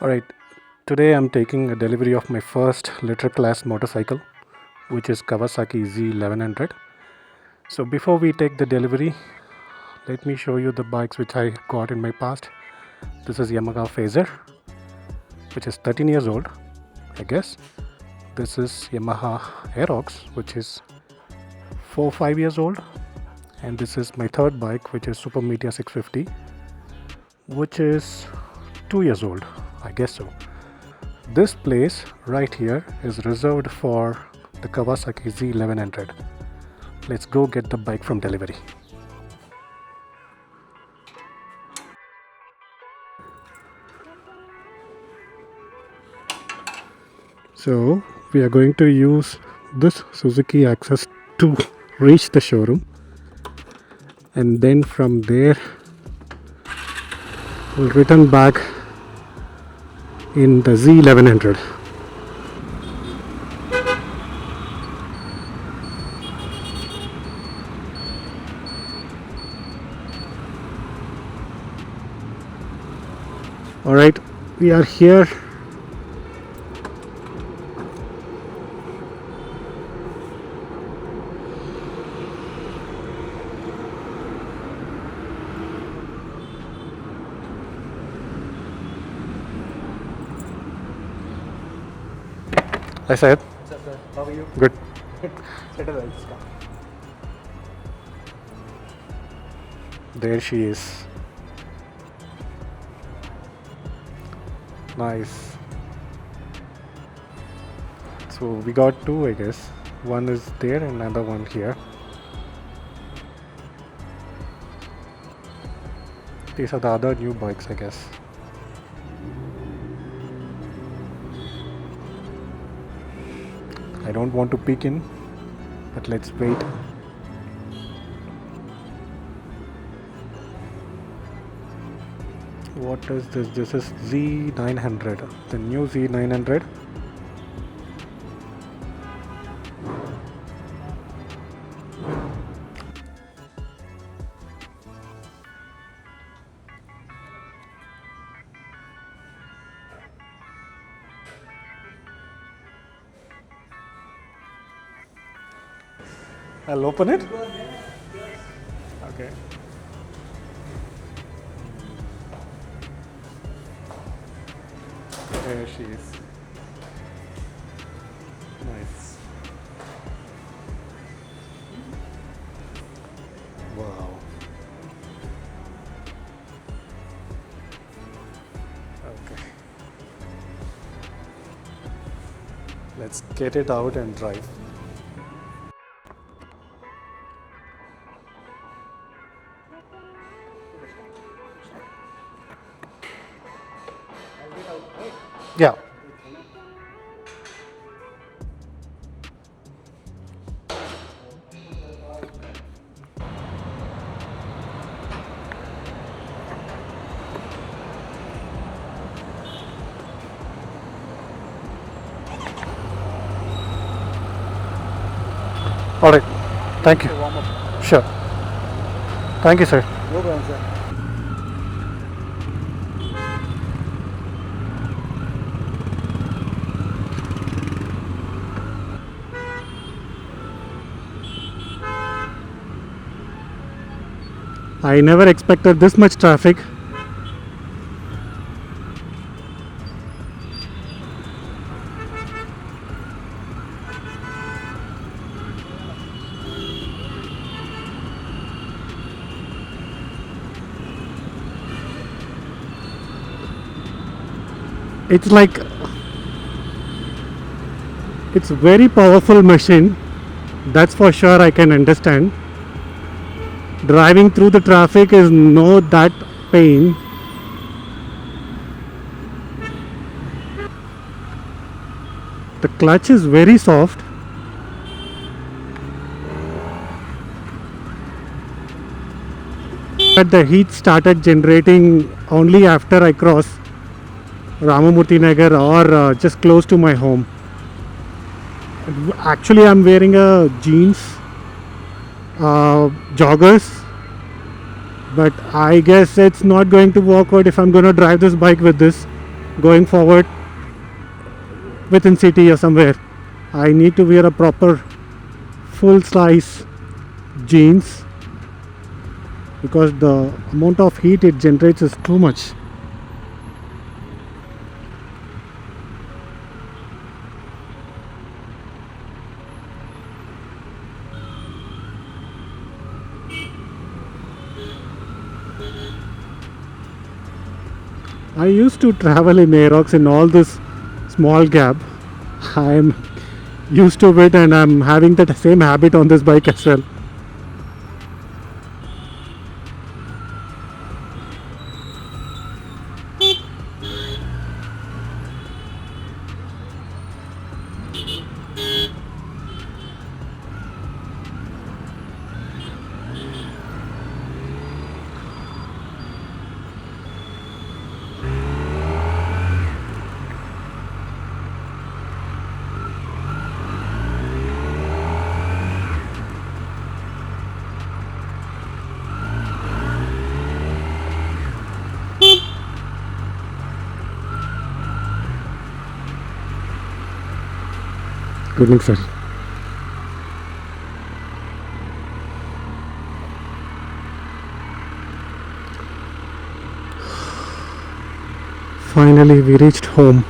Alright, today I'm taking a delivery of my first litter class motorcycle, which is Kawasaki Z1100. So before we take the delivery, let me show you the bikes which I got in my past. This is Yamaha Phaser, which is 13 years old, I guess. This is Yamaha Aerox, which is 4-5 years old. And this is my third bike, which is Super Meteor 650, which is 2 years old, I guess so. This place right here is reserved for the Kawasaki Z1100. Let's go get the bike from delivery. So we are going to use this Suzuki access to reach the showroom, and then from there we'll return back in the Z1100. Alright, we are here. I said. What's up, sir? How are you? Good. Settle right. There she is. Nice. So we got two, I guess. One is there and another one here. These are the other new bikes, I guess. I don't want to peek in, but let's wait. What is this? This is Z900, the new Z900. I'll open it. Okay. There she is. Nice. Wow. Okay. Let's get it out and drive. Yeah. All right. Thank you. Sure. Thank you, sir. No problem, sir. I never expected this much traffic. It's like, it's a very powerful machine, that's for sure. I can understand. Driving through the traffic is no that pain. The clutch is very soft. But the heat started generating only after I crossed Ramamurthy Nagar or just close to my home. Actually, I'm wearing a jeans, joggers, but I guess it's not going to work out if I'm going to drive this bike with this. going forward within city or somewhere, I need to wear a proper full size jeans because the amount of heat it generates is too much. I used to travel in Aerox in all this small gap. I'm used to it and I'm having that same habit on this bike as well. Good evening, sir. Finally, we reached home.